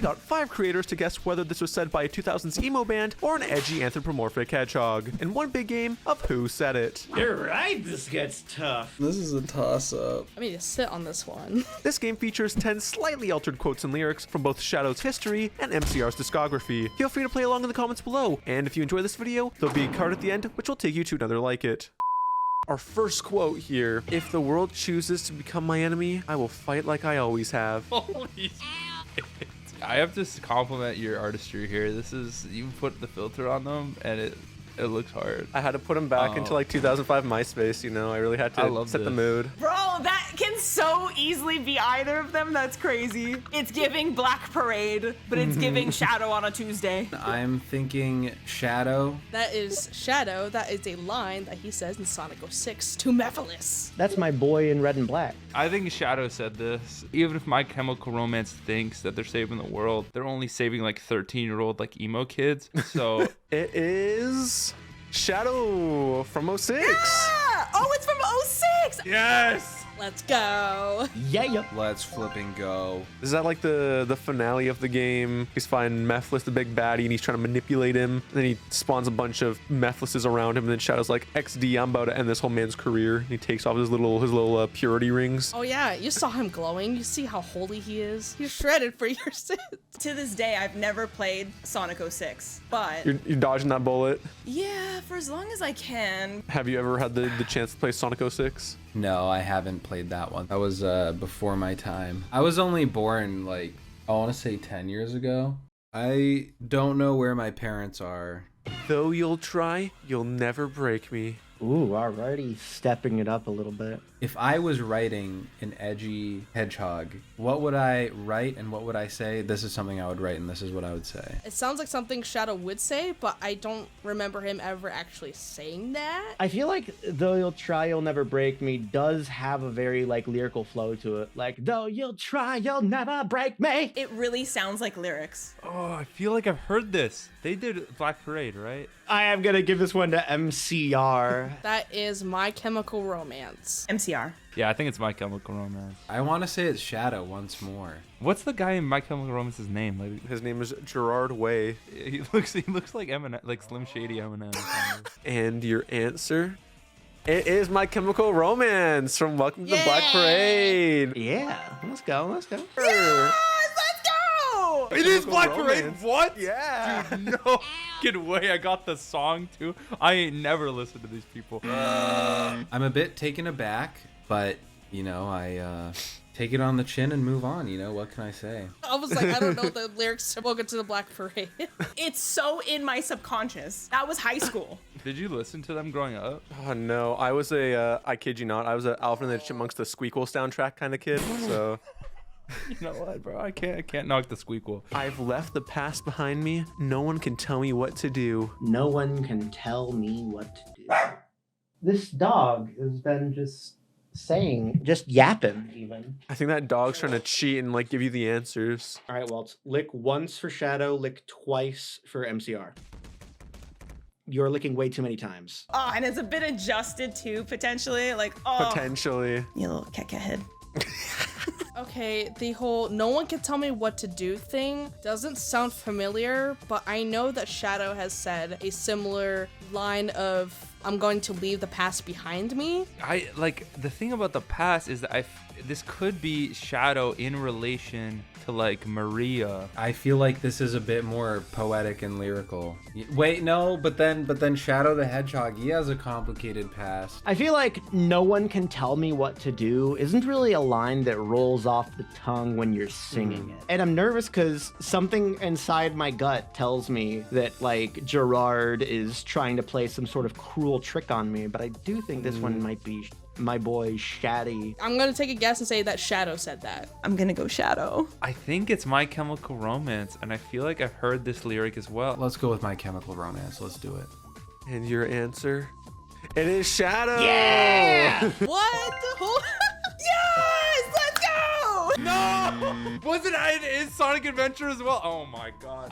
I got 5 creators to guess whether this was said by a 2000s emo band or an edgy anthropomorphic hedgehog, in one big game of Who Said It. You're right, this gets tough. This is a toss-up. I mean, to sit on this one. This game features 10 slightly altered quotes and lyrics from both Shadow's history and MCR's discography. Feel free to play along in the comments below, and if you enjoy this video, there'll be a card at the end which will take you to another like it. Our first quote here: if the world chooses to become my enemy, I will fight like I always have. Holy shit. I have to compliment your artistry here. This is, you put the filter on them and it looks hard. I had to put him back into like 2005 MySpace, you know. I really had to set the mood. Bro, that can so easily be either of them. That's crazy. It's giving Black Parade, but it's giving Shadow on a Tuesday. I'm thinking Shadow. That is Shadow. That is a line that he says in Sonic 06 to Mephiles. That's my boy in red and black. I think Shadow said this. Even if My Chemical Romance thinks that they're saving the world, they're only saving like 13-year-old like emo kids. So it is Shadow from 06. Yeah! Oh, it's from 06. yes. Let's go. Yeah. Let's flipping go. Is that like the finale of the game? He's fighting Mephiles, the big baddie, and he's trying to manipulate him. And then he spawns a bunch of Mephiles around him, and then Shadow's like, XD, I'm about to end this whole man's career. And he takes off his little purity rings. Oh yeah, you saw him glowing. You see how holy he is. He's shredded for your sins. To this day, I've never played Sonic 06, but You're dodging that bullet. yeah, for as long as I can. Have you ever had the chance to play Sonic 06? No, I haven't played that one. That was before my time. I was only born like, I want to say 10 years ago. I don't know where my parents are. Though you'll try, you'll never break me. Ooh, already stepping it up a little bit. If I was writing an edgy hedgehog, what would I write and what would I say? This is something I would write and this is what I would say. It sounds like something Shadow would say, but I don't remember him ever actually saying that. I feel like though you'll try, you'll never break me does have a very like lyrical flow to it. Like, though you'll try, you'll never break me. It really sounds like lyrics. Oh, I feel like I've heard this. They did Black Parade, right? I am gonna give this one to MCR. That is My Chemical Romance. MCR. Yeah, I think it's My Chemical Romance. I want to say it's Shadow once more. What's the guy in My Chemical Romance's name? Like, His name is Gerard Way. he looks like Eminem, like Slim Shady Eminem. And your answer? It is My Chemical Romance from Welcome to the Black Parade. Yeah, let's go. Yes, let's go! It is Black Parade. Romance. What? Yeah. Dude, no fucking way. I got the song too. I ain't never listened to these people. I'm a bit taken aback, but you know, I take it on the chin and move on. You know, what can I say? I was like, I don't know the lyrics to Welcome to the Black Parade. It's so in my subconscious. That was high school. Did you listen to them growing up? Oh no, I was I kid you not, I was a Alvin and the Chipmunks the Squeakquel soundtrack kind of kid. So You know what, bro? I can't knock the Squeakquel. I've left the past behind me. No one can tell me what to do. No one can tell me what to do. This dog has been just yapping even. I think that dog's trying to cheat and like give you the answers. All right, well, it's lick once for Shadow, lick twice for MCR. You're licking way too many times. Oh, and it's a bit adjusted too, potentially. Like, oh. Potentially. You little keka head. Okay, the whole no one can tell me what to do thing doesn't sound familiar, but I know that Shadow has said a similar line of, I'm going to leave the past behind me. I like the thing about the past is that this could be Shadow in relation to like Maria. I feel like this is a bit more poetic and lyrical. Wait, no, but then Shadow the Hedgehog, he has a complicated past. I feel like no one can tell me what to do isn't really a line that rolls off the tongue when you're singing it. And I'm nervous because something inside my gut tells me that like Gerard is trying to play some sort of cruel trick on me, but I do think this one might be my boy Shaddy. I'm gonna take a guess and say that Shadow said that. I'm gonna go Shadow. I think it's My Chemical Romance, and I feel like I've heard this lyric as well. Let's go with My Chemical Romance. Let's do it. And your answer? It is Shadow! Yeah! What? Yes! Let's go! No! Wasn't it in Sonic Adventure as well? Oh my god.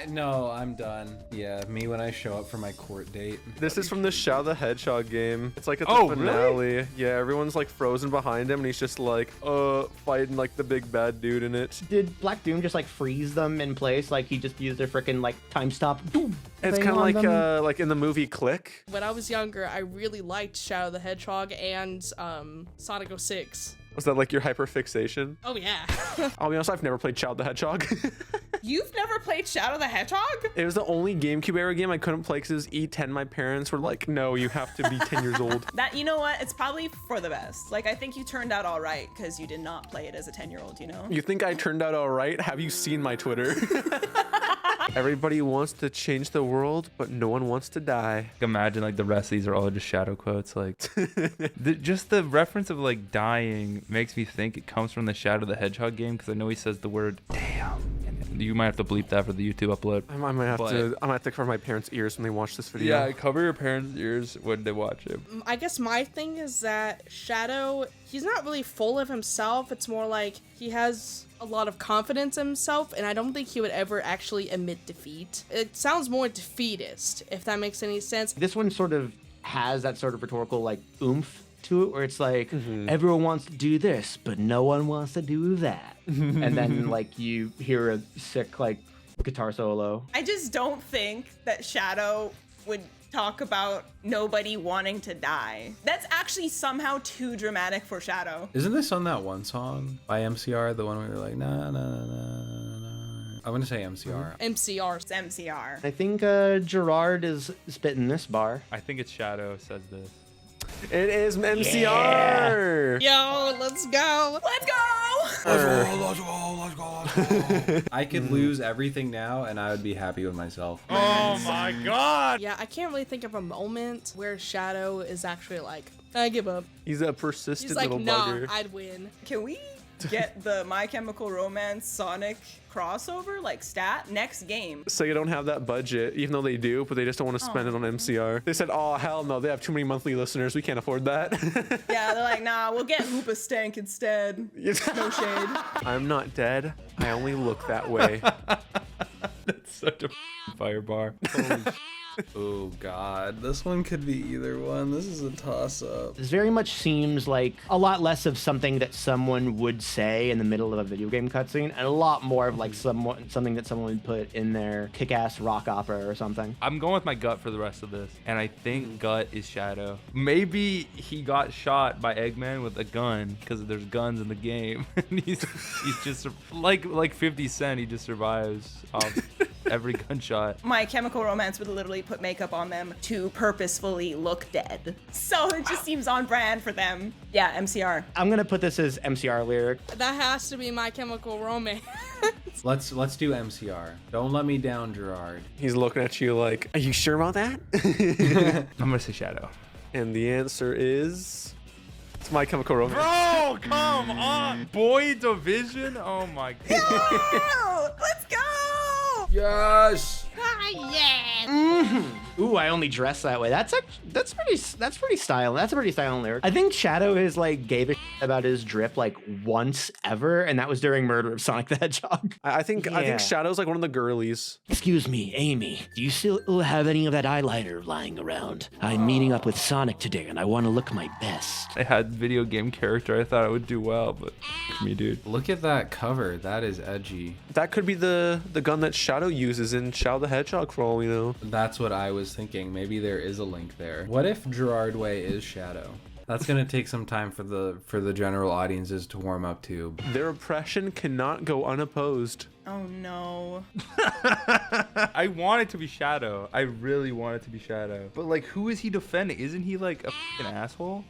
No, I'm done. Yeah, me when I show up for my court date. This is from the Shadow the Hedgehog game. It's like at the Oh, finale. really? Yeah, everyone's like frozen behind him and he's just like, fighting like the big bad dude in it. Did Black Doom just like freeze them in place? Like he just used a freaking like time stop? Boom, It's thing kind of on like them? like in the movie Click. When I was younger, I really liked Shadow the Hedgehog and Sonic 06. Was that like your hyperfixation? Oh yeah. I'll be honest, I've never played Shadow the Hedgehog. You've never played Shadow the Hedgehog? It was the only GameCube era game I couldn't play because it was E10. My parents were like, no, you have to be 10 years old. That, you know what? It's probably for the best. Like, I think you turned out all right because you did not play it as a 10-year-old, you know? You think I turned out all right? Have you seen my Twitter? Everybody wants to change the world, but no one wants to die. Imagine like the rest of these are all just shadow quotes. Like, just the reference of like dying makes me think it comes from the Shadow the Hedgehog game because I know he says the word damn. And you might have to bleep that for the YouTube upload. I might have to cover my parents' ears when they watch this video. Yeah, cover your parents' ears when they watch it. I guess my thing is that Shadow, he's not really full of himself. It's more like he has a lot of confidence in himself, and I don't think he would ever actually admit defeat. It sounds more defeatist, if that makes any sense. This one sort of has that sort of rhetorical like oomph to it, where it's like everyone wants to do this, but no one wants to do that. And then like you hear a sick like guitar solo. I just don't think that Shadow would talk about nobody wanting to die. That's actually somehow too dramatic for Shadow. Isn't this on that one song by MCR? The one where you're like, nah, nah, nah, nah, nah. I'm gonna say MCR. MCR. It's MCR. I think Gerard is spitting this bar. I think it's Shadow says this. It is MCR! Yo, let's go. Let's go! I could lose everything now and I would be happy with myself. Oh my god! Yeah, I can't really think of a moment where Shadow is actually like, I give up. He's a persistent He's like, little nah, bugger. I'd win. Can we get the My Chemical Romance Sonic crossover, like stat, next game? So you don't have that budget, even though they do, but they just don't want to spend it on MCR. They said, oh, hell no, they have too many monthly listeners. We can't afford that. Yeah, they're like, nah, we'll get Hoopa Stank instead. No shade. I'm not dead. I only look that way. That's such a fire bar. Holy Oh god, this one could be either one. This is a toss-up. This very much seems like a lot less of something that someone would say in the middle of a video game cutscene, and a lot more of like something that someone would put in their kick-ass rock opera or something. I'm going with my gut for the rest of this, and I think gut is Shadow. Maybe he got shot by Eggman with a gun because there's guns in the game. And he's just like 50 Cent. He just survives off every gunshot. My Chemical Romance would literally put makeup on them to purposefully look dead. So it just seems on brand for them. Yeah, MCR. I'm gonna put this as MCR lyric. That has to be My Chemical Romance. Let's do MCR. Don't let me down, Gerard. He's looking at you like, are you sure about that? I'm gonna say Shadow. And the answer is... It's My Chemical Romance. Bro, come on. Boy Division? Oh my god. Oh, let's go! Yes! Ooh, I only dress that way. That's pretty stylish. That's a pretty stylish lyric. I think Shadow has like gave a shit about his drip like once ever, and that was during Murder of Sonic the Hedgehog. I think Yeah. Shadow's like one of the girlies. Excuse me, Amy. Do you still have any of that eyeliner lying around? I'm meeting up with Sonic today, and I want to look my best. I had video game character. I thought I would do well, but me, dude. Look at that cover. That is edgy. That could be the gun that Shadow uses in Shadow the Hedgehog for all we know. That's what I was thinking. Maybe there is a link there. What if Gerard Way is Shadow? That's gonna take some time for the general audiences to warm up to. Their oppression cannot go unopposed. Oh no. I want it to be Shadow. I really want it to be Shadow. But like, who is he defending? Isn't he like a f***ing asshole?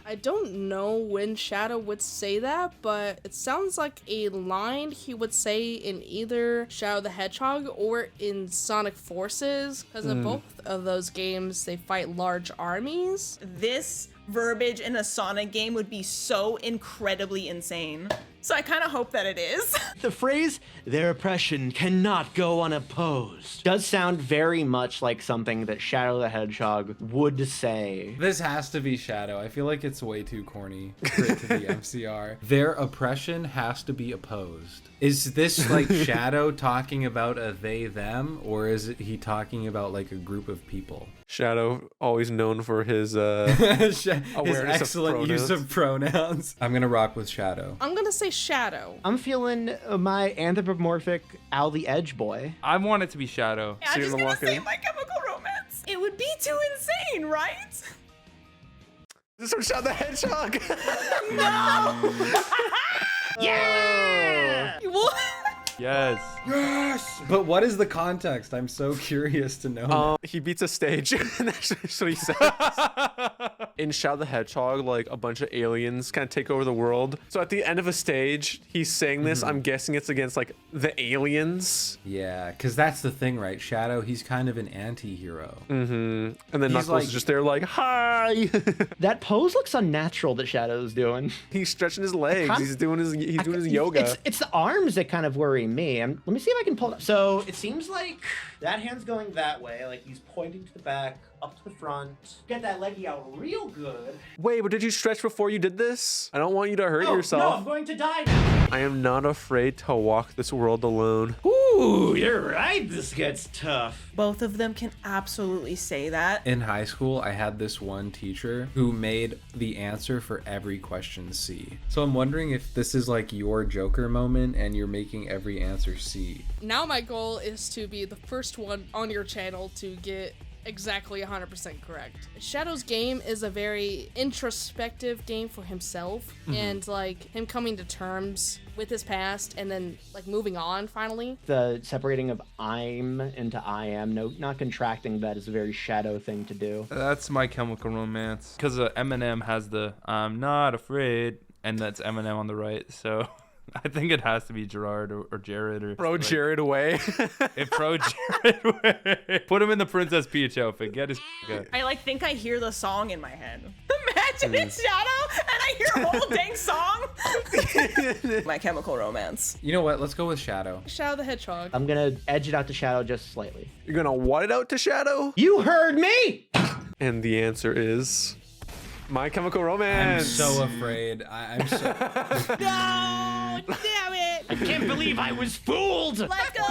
I don't know when Shadow would say that, but it sounds like a line he would say in either Shadow the Hedgehog or in Sonic Forces, because in both of those games they fight large armies. This verbiage in a Sonic game would be so incredibly insane. So I kind of hope that it is. The phrase, their oppression cannot go unopposed, does sound very much like something that Shadow the Hedgehog would say. This has to be Shadow. I feel like it's way too corny for it to be MCR. Their oppression has to be opposed. Is this like Shadow talking about a they them, or is he talking about like a group of people? Shadow, always known for his His awareness excellent of use of pronouns. I'm gonna rock with Shadow. I'm gonna say Shadow. I'm feeling my anthropomorphic Al the Edge boy. I want it to be Shadow. I'm just gonna walking. say My Chemical Romance. It would be too insane, right? This is from Shadow the Hedgehog. No! Yeah! What? Yes. Yes! But what is the context? I'm so curious to know. He beats a stage. That's what he says. In Shadow the Hedgehog, like a bunch of aliens kind of take over the world. So at the end of a stage, he's saying this. I'm guessing it's against like the aliens. Yeah, because that's the thing, right? Shadow, he's kind of an anti-hero. And then He's Knuckles like- is just there like, hi. That pose looks unnatural that Shadow's doing. He's stretching his legs. can't- He's doing his yoga. It's the arms that kind of worry me. Let me see if I can pull it up. So it seems like that hand's going that way, like he's pointing to the back, up to the front. Get that leggy out real good. Wait, but did you stretch before you did this? I don't want you to hurt No, yourself. I'm going to die now. I am not afraid to walk this world alone. Ooh, you're right. This gets tough. Both of them can absolutely say that. In high school, I had this one teacher who made the answer for every question C. So I'm wondering if this is like your Joker moment and you're making every answer C. Now my goal is to be the first one on your channel to get exactly 100% correct. Shadow's game is a very introspective game for himself, and like him coming to terms with his past and then like moving on finally. The separating of I'm into I am, no, not contracting that is a very Shadow thing to do. That's My Chemical Romance. Because Eminem has the I'm not afraid, and that's Eminem on the right. So I think it has to be Gerard or Jared or Throw Jared away. If throw Jared away. Put him in the Princess Peach outfit. Get his out. I think I hear the song in my head. Imagine it's Shadow and I hear a whole dang song. My Chemical Romance. You know what? Let's go with Shadow. Shadow the Hedgehog. I'm gonna edge it out to Shadow just slightly. You're gonna what it out to Shadow? You heard me! And the answer is My Chemical I'm Romance. so afraid. I'm so... No! Damn it! I can't believe I was fooled. Let's go!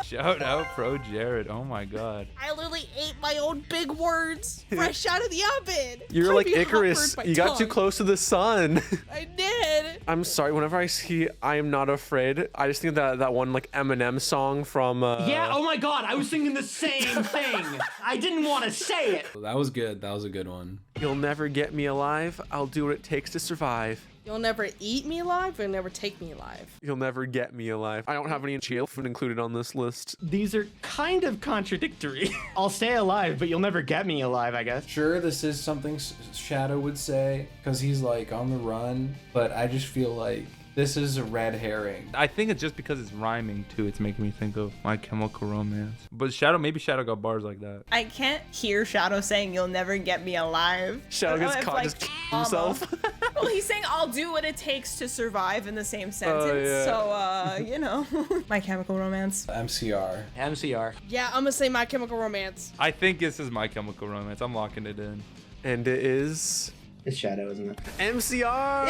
Shout out Pro Jared. Oh my god. I literally ate my own big words fresh out of the oven. You're I like hovered Icarus. my You got too tongue. close to the sun. I did. I'm sorry. Whenever I see I Am Not Afraid, I just think of that one like Eminem song from. Yeah, oh my god, I was thinking the same thing. I didn't want to say it. That was good. That was a good one. You'll never get me alive. I'll do what it takes to survive. You'll never eat me alive, you'll never take me alive. You'll never get me alive. I don't have any jail food included on this list. These are kind of contradictory. I'll stay alive, but you'll never get me alive, I guess. Sure, this is something Shadow would say because he's like on the run, but I just feel like this is a red herring. I think it's just because it's rhyming too. It's making me think of My Chemical Romance. But maybe Shadow got bars like that. I can't hear Shadow saying you'll never get me alive. Shadow gets It's caught like just trauma. himself. Well, he's saying I'll do what it takes to survive in the same sentence. yeah. So, you know, My Chemical Romance. MCR. MCR. Yeah, I'm gonna say My Chemical Romance. I think this is My Chemical Romance. I'm locking it in. And it is It's Shadow, isn't it? MCR.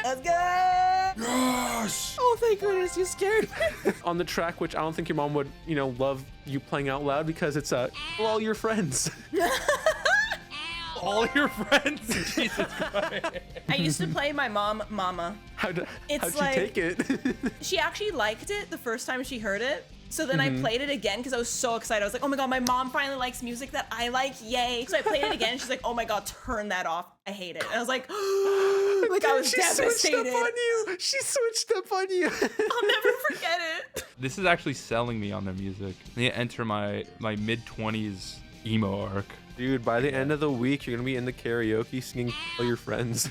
Let's go! Oh, thank goodness, you scared me. On the track, which I don't think your mom would, love you playing out loud because it's all your friends. All your friends. Jesus Christ. I used to play my mom, Mama. How'd It's you like- take it? She actually liked it the first time she heard it. So then I played it again because I was so excited. I was like, oh my god, my mom finally likes music that I like, yay. So I played it again. She's like, oh my god, turn that off. I hate it. And I was like, like I was She switched up devastated. on you. She switched up on you. I'll never forget it. This is actually selling me on their music. I need to enter my mid-20s emo arc. Dude, by the end of the week, you're gonna be in the karaoke singing all your friends.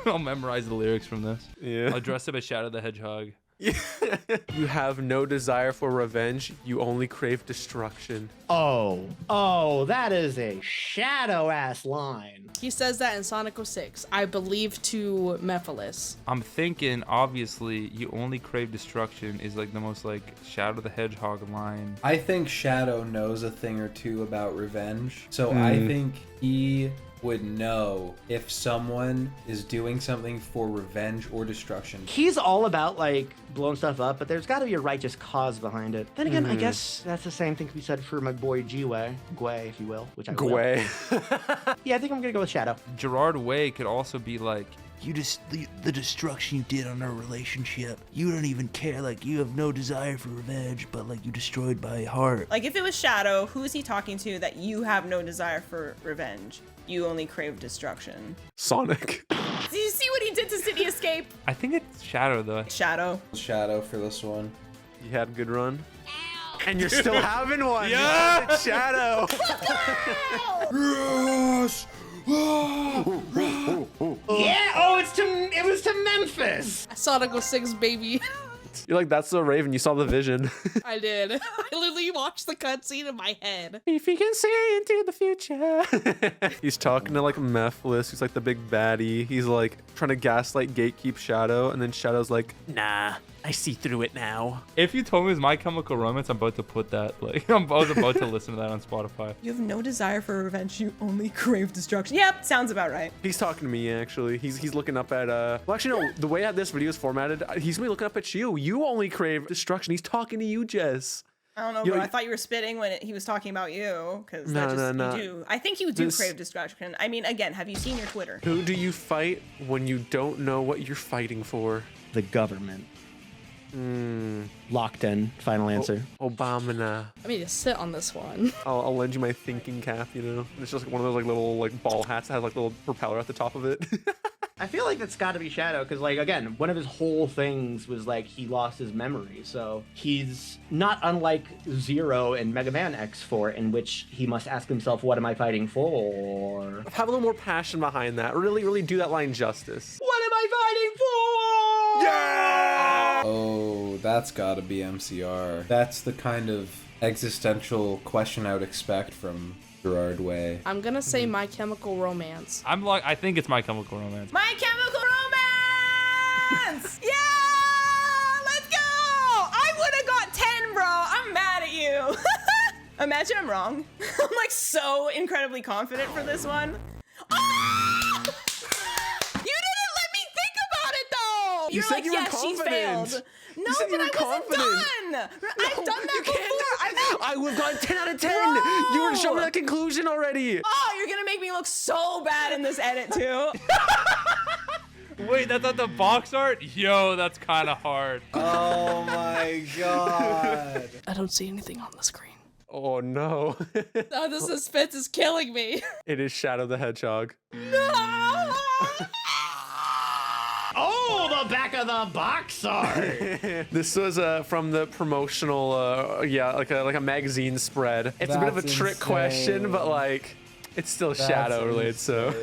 I'll memorize the lyrics from this. Yeah. I'll dress up as Shadow the Hedgehog. You have no desire for revenge. You only crave destruction. Oh, that is a shadow-ass line. He says that in Sonic 06, I believe to Mephiles. I'm thinking, obviously, you only crave destruction is like the most like Shadow the Hedgehog line. I think Shadow knows a thing or two about revenge, so I think he would know if someone is doing something for revenge or destruction. He's all about like blowing stuff up, but there's got to be a righteous cause behind it. Then again, I guess that's the same thing to be said for my boy Gwei, if you will, which I will. Gwei. Yeah, I think I'm gonna go with Shadow. Gerard Way could also be like, You just, the destruction you did on our relationship, you don't even care, like, you have no desire for revenge, but, like, you destroyed my heart. Like, if it was Shadow, who's he talking to that you have no desire for revenge? You only crave destruction. Sonic. Do you see what he did to City Escape? I think it's Shadow though. Shadow. Shadow for this one. You had a good run. And you're still having one. Yeah! It's Shadow. Yeah, it was to Memphis. Sonic 06, baby. You're like, that's the Raven. You saw the vision. I did. I literally watched the cutscene in my head. If you can see into the future. He's talking to like Mephiles, who's like the big baddie. He's like trying to gaslight gatekeep Shadow, and then Shadow's like, nah, I see through it now. If you told me it was My Chemical Romance, I'm about to put that, like, I was about to listen to that on Spotify. You have no desire for revenge. You only crave destruction. Yep, sounds about right. He's talking to me, actually. He's looking up at, well, actually, no, the way this video is formatted, he's gonna be looking up at you. You only crave destruction. He's talking to you, Jess. I don't know, Yo, bro. I thought you were spitting when he was talking about you, because No, you no. do. I think you do crave destruction. I mean, again, have you seen your Twitter? Who do you fight when you don't know what you're fighting for? The government. Locked in. Final answer. Obama. I need to sit on this one. I'll lend you my thinking cap, you know? It's just like one of those like little like ball hats that has like little propeller at the top of it. I feel like that's got to be Shadow, because like again, one of his whole things was like he lost his memory, so he's not unlike Zero in Mega Man X4, in which he must ask himself, "What am I fighting for?" Have a little more passion behind that. Really do that line justice. What am I fighting for? Yeah! Oh, that's gotta be MCR. That's the kind of existential question I would expect from Gerard Way. I'm gonna say My Chemical Romance. I think it's My Chemical Romance. My Chemical Romance! Yeah! Let's go! I would have got 10, bro. I'm mad at you. Imagine I'm wrong. I'm like so incredibly confident for this one. Oh! You didn't let me think about it though. You You're said like, you were yes, she's confident. failed. No, You said but you were I wasn't confident. done. I've done that before. I would have gone 10 out of 10. Bro! You were showing me that conclusion already. Oh, you're gonna make me look so bad in this edit too. Wait, that's not the box art? Yo, that's kind of hard. Oh my god. I don't see anything on the screen. Oh no. Oh, the suspense is killing me. It is Shadow the Hedgehog. No! Oh, the back of the box art. This was from the promotional, like a magazine spread. It's a bit of a That's trick question, insane. but like, it's still Shadow related. So,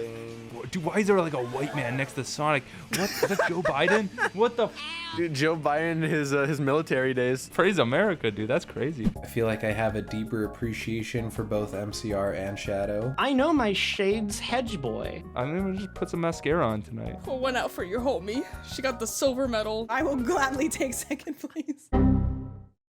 Dude, why is there like a white man next to Sonic? What? Is that Joe Biden? What the? dude, Joe Biden, his military days. Praise America, dude. That's crazy. I feel like I have a deeper appreciation for both MCR and Shadow. I know my shades, Hedge Boy. I'm gonna just put some mascara on tonight. Well, one out for your homie. She got the silver medal. I will gladly take second place.